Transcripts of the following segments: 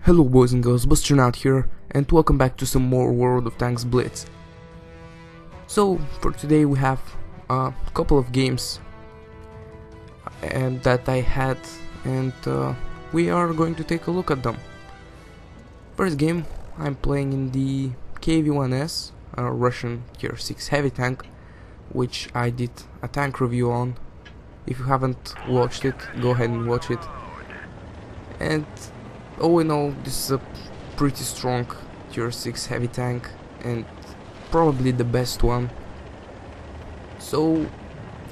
Hello boys and girls, Busternaut here, and welcome back to some more World of Tanks Blitz. So for today we have a couple of games that I had, and we are going to take a look at them. First game, I'm playing in the KV-1S, a Russian Tier 6 heavy tank, which I did a tank review on. If you haven't watched it, go ahead and watch it. And all in all, this is a pretty strong Tier 6 heavy tank and probably the best one. So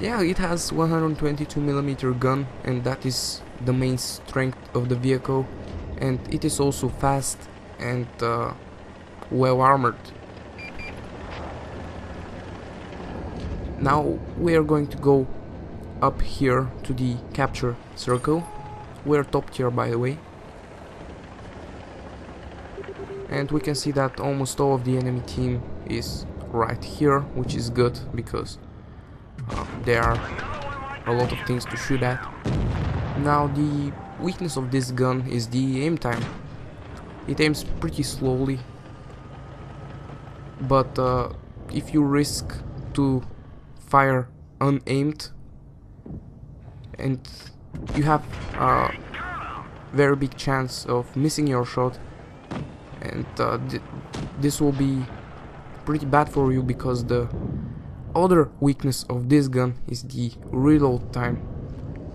yeah, it has 122mm gun, and that is the main strength of the vehicle, and it is also fast and well armored. Now we are going to go up here to the capture circle. We're top tier, by the way. And we can see that almost all of the enemy team is right here, which is good because there are a lot of things to shoot at. Now the weakness of this gun is the aim time. It aims pretty slowly, but if you risk to fire unaimed, and you have a very big chance of missing your shot, and this will be pretty bad for you, because the other weakness of this gun is the reload time.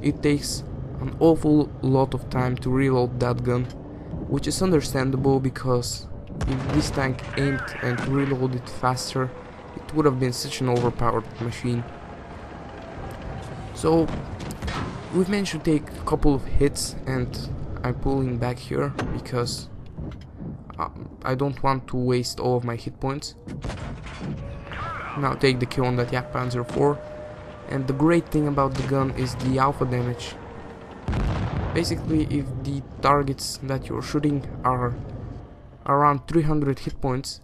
It takes an awful lot of time to reload that gun, which is understandable, because if this tank aimed and reloaded faster, it would have been such an overpowered machine. So we've managed to take a couple of hits, and I'm pulling back here because I don't want to waste all of my hit points. Now take the kill on that Panzer IV, and the great thing about the gun is the alpha damage. Basically, if the targets that you're shooting are around 300 hit points,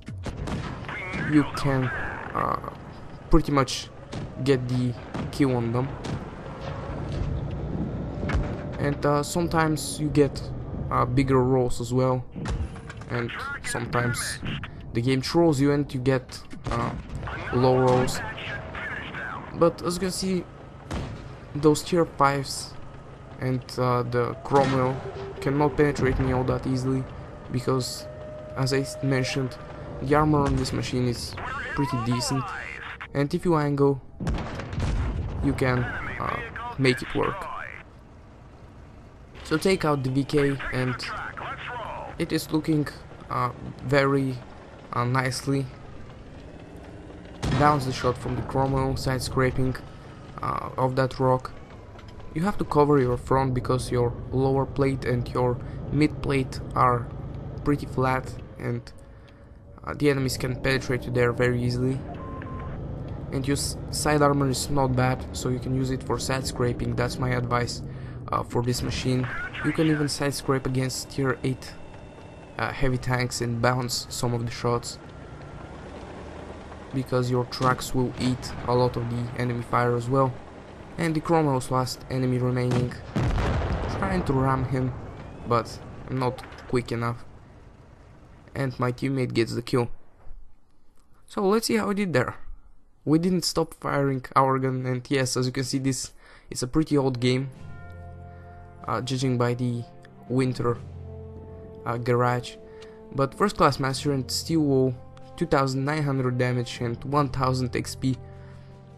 you can pretty much get the kill on them. And sometimes you get bigger rolls as well, and sometimes the game throws you and you get low rolls. But as you can see, those tier 5s and the Cromwell cannot penetrate me all that easily, because, as I mentioned, the armor on this machine is pretty decent, and if you angle, you can make it work. So take out the VK, and it is looking very nicely. Downs the shot from the Cromwell, side scraping of that rock. You have to cover your front because your lower plate and your mid plate are pretty flat, and the enemies can penetrate you there very easily. And your side armor is not bad, so you can use it for side scraping. That's my advice for this machine. You can even side scrape against tier 8 heavy tanks and bounce some of the shots, because your trucks will eat a lot of the enemy fire as well. And the Cromwell's last enemy remaining, trying to ram him, but I'm not quick enough, and my teammate gets the kill. So let's see how we did there. We didn't stop firing our gun, and yes, as you can see, this is a pretty old game, judging by the winter garage. But first class master and steel wall, 2900 damage and 1000 XP.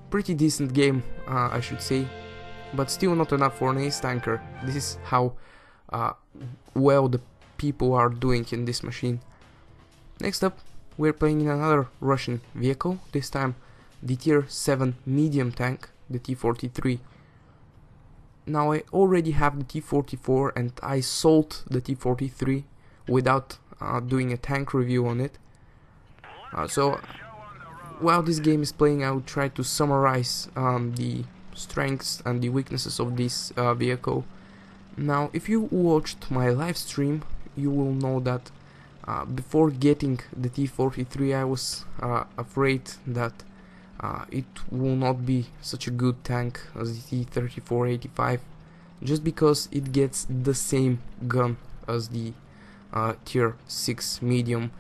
Pretty decent game, I should say, but still not enough for an ace tanker. This is how well the people are doing in this machine. Next up, we're playing in another Russian vehicle, this time the tier 7 medium tank, the T-43. Now I already have the T-44, and I sold the T-43 without doing a tank review on it. So while this game is playing, I will try to summarize the strengths and the weaknesses of this vehicle. Now, if you watched my live stream, you will know that before getting the T-43, I was afraid that it will not be such a good tank as the T-34-85, just because it gets the same gun as the tier 6 medium.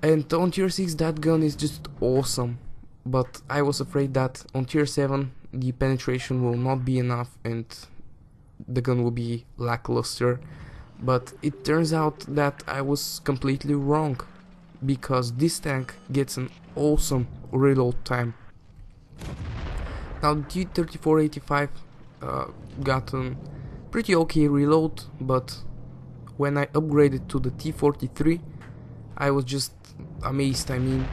And on tier 6 that gun is just awesome, but I was afraid that on tier 7 the penetration will not be enough and the gun will be lackluster. But it turns out that I was completely wrong, because this tank gets an awesome reload time. Now the T-3485 got a pretty okay reload, but when I upgraded to the T-43 I was just amazed. I mean,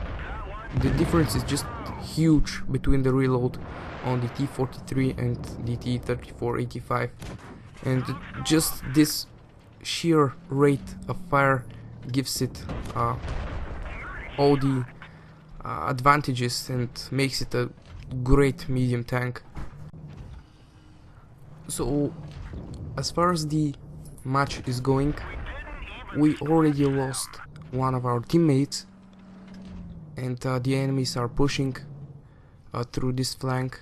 the difference is just huge between the reload on the T-43 and the T-3485, and just this sheer rate of fire gives it all the advantages and makes it a great medium tank. So as far as the match is going, we already lost one of our teammates, and the enemies are pushing through this flank,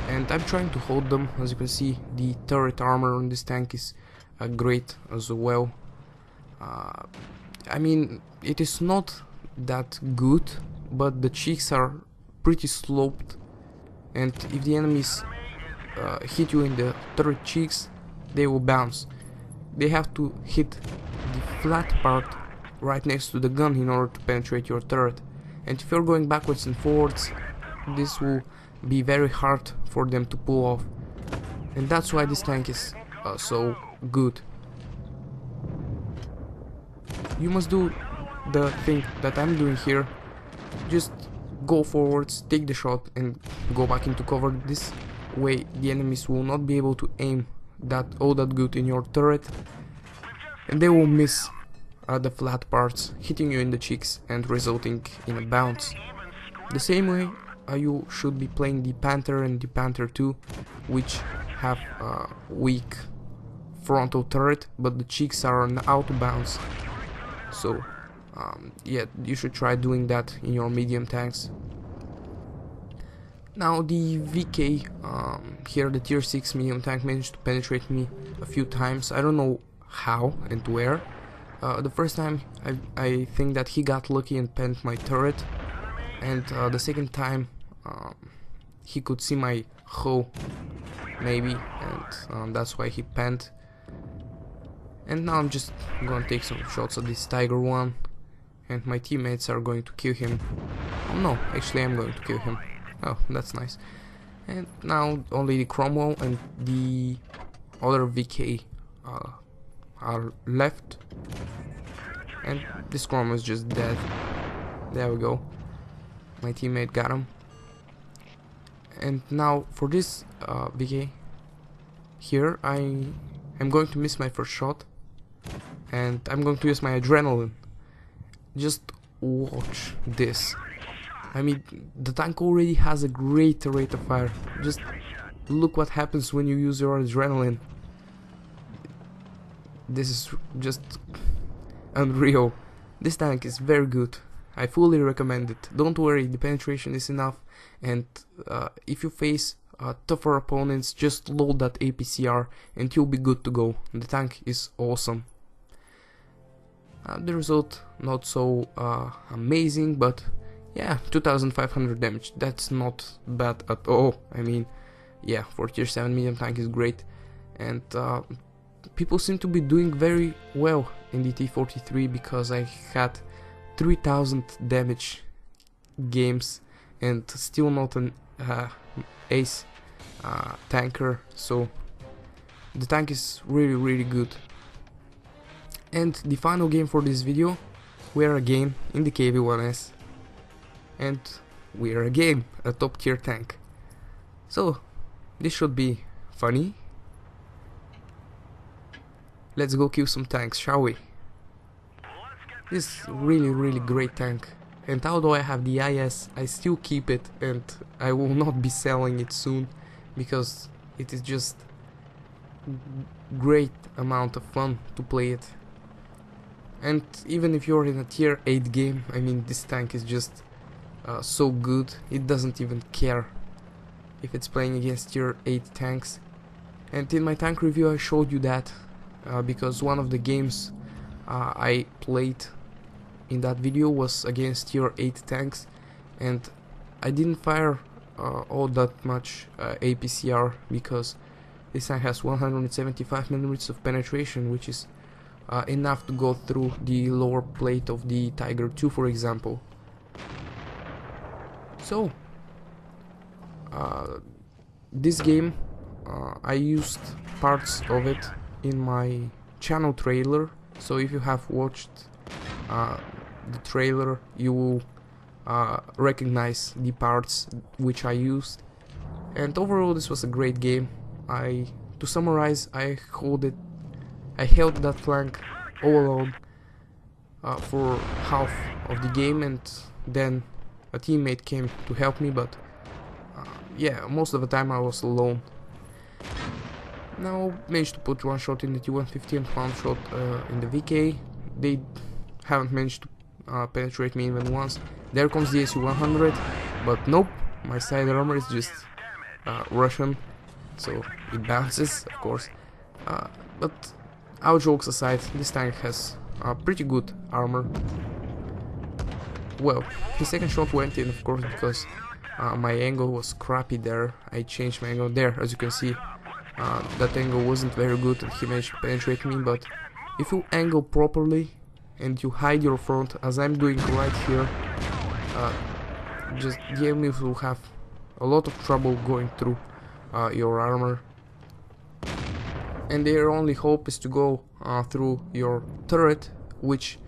and I'm trying to hold them. As you can see, the turret armor on this tank is great as well. I mean, it is not that good, but the cheeks are pretty sloped, and if the enemies hit you in the turret cheeks, they will bounce. They have to hit the flat part right next to the gun in order to penetrate your turret, and if you're going backwards and forwards, this will be very hard for them to pull off, and that's why this tank is so good. You must do the thing that I'm doing here. Just go forwards, take the shot and go back into cover. This way the enemies will not be able to aim all that good in your turret, and they will miss the flat parts, hitting you in the cheeks and resulting in a bounce. The same way you should be playing the Panther and the Panther 2, which have a weak frontal turret, but the cheeks are an auto bounce. So yeah, you should try doing that in your medium tanks. Now the VK here, the tier 6 medium tank, managed to penetrate me a few times. I don't know how and where. The first time I think that he got lucky and penned my turret, and the second time he could see my hull maybe, and that's why he penned. And now I'm just gonna take some shots at this Tiger 1, and my teammates are going to kill him. Oh no, actually I'm going to kill him. Oh, that's nice. And now only the Cromwell and the other VK are left, and this Cromwell is just dead. There we go. My teammate got him. And now for this VK here, I am going to miss my first shot, and I'm going to use my adrenaline. Just watch this. I mean, the tank already has a great rate of fire. Just look what happens when you use your adrenaline. This is just unreal. This tank is very good. I fully recommend it. Don't worry, the penetration is enough, and if you face tougher opponents, just load that APCR and you'll be good to go. The tank is awesome. The result not so amazing, but yeah, 2500 damage, that's not bad at all. I mean, yeah, for tier 7 medium tank is great, and people seem to be doing very well in the T-43, because I had 3000 damage games and still not an ace tanker, so the tank is really good. And the final game for this video, we are again in the KV-1S, and we are again a top tier tank. So this should be funny. Let's go kill some tanks, shall we? This is really great tank, and although I have the IS, I still keep it, and I will not be selling it soon, because it is just great amount of fun to play it. And even if you're in a tier 8 game, I mean, this tank is just so good, it doesn't even care if it's playing against tier 8 tanks. And in my tank review I showed you that because one of the games I played in that video was against tier 8 tanks, and I didn't fire all that much APCR because this tank has 175 millimeters of penetration, which is enough to go through the lower plate of the Tiger II, for example. So this game, I used parts of it in my channel trailer, so if you have watched the trailer, you will recognize the parts which I used. And overall, this was a great game. To summarize, I held that flank all alone for half of the game, and then a teammate came to help me, but yeah, most of the time I was alone. Now managed to put one shot in the T150 and one shot in the VK. They haven't managed to penetrate me even once. There comes the SU-100, but nope, my side armor is just Russian, so it bounces, of course. But our jokes aside, this tank has pretty good armor. Well, the second shot went in, of course, because my angle was crappy there. I changed my angle there, as you can see. That angle wasn't very good and he managed to penetrate me, but if you angle properly and you hide your front, as I'm doing right here, just the enemies will have a lot of trouble going through your armor, and their only hope is to go through your turret, which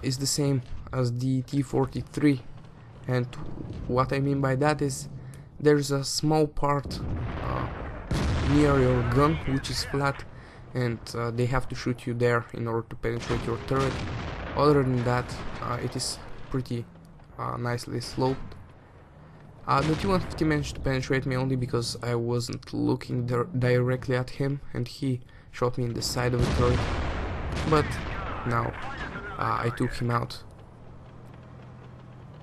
is the same as the T-43. And what I mean by that is there's a small part near your gun which is flat, and they have to shoot you there in order to penetrate your turret. Other than that, it is pretty nicely sloped. The T-150 managed to penetrate me only because I wasn't looking directly at him, and he shot me in the side of the turret. But now I took him out.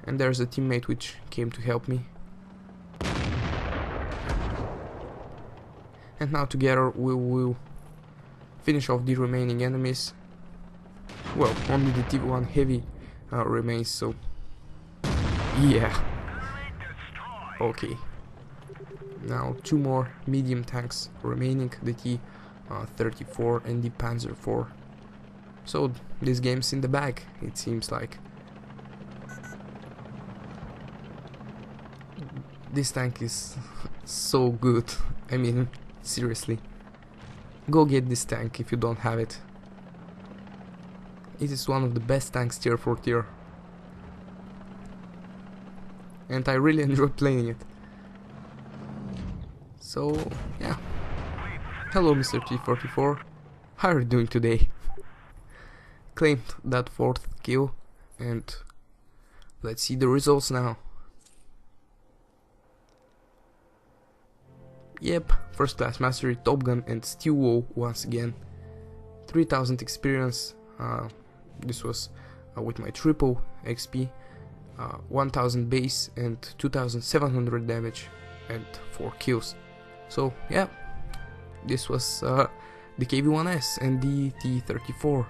And there's a teammate which came to help me. And now together we will finish off the remaining enemies. Well, only the T1 heavy remains, so yeah. Okay. Now two more medium tanks remaining, the T-34 and the Panzer IV. So this game's in the bag, it seems like. This tank is so good. I mean, seriously. Go get this tank if you don't have it. It is one of the best tanks tier for tier. And I really enjoy playing it. So, yeah. Hello, Mr. T-44. How are you doing today? Claimed that 4th kill, and let's see the results now. Yep, first class mastery, Top Gun and Steel Wool once again. 3000 experience, this was with my triple XP, 1000 base and 2700 damage and 4 kills. So yeah, this was the KV-1S and the T-34.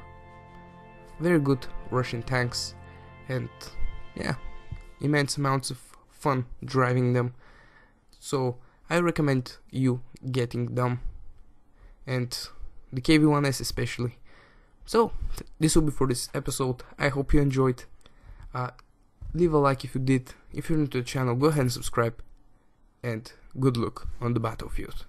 Very good Russian tanks, and yeah, immense amounts of fun driving them. So I recommend you getting them, and the KV-1S especially. So this will be for this episode. I hope you enjoyed. Leave a like if you did. If you're new to the channel, go ahead and subscribe, and good luck on the battlefield.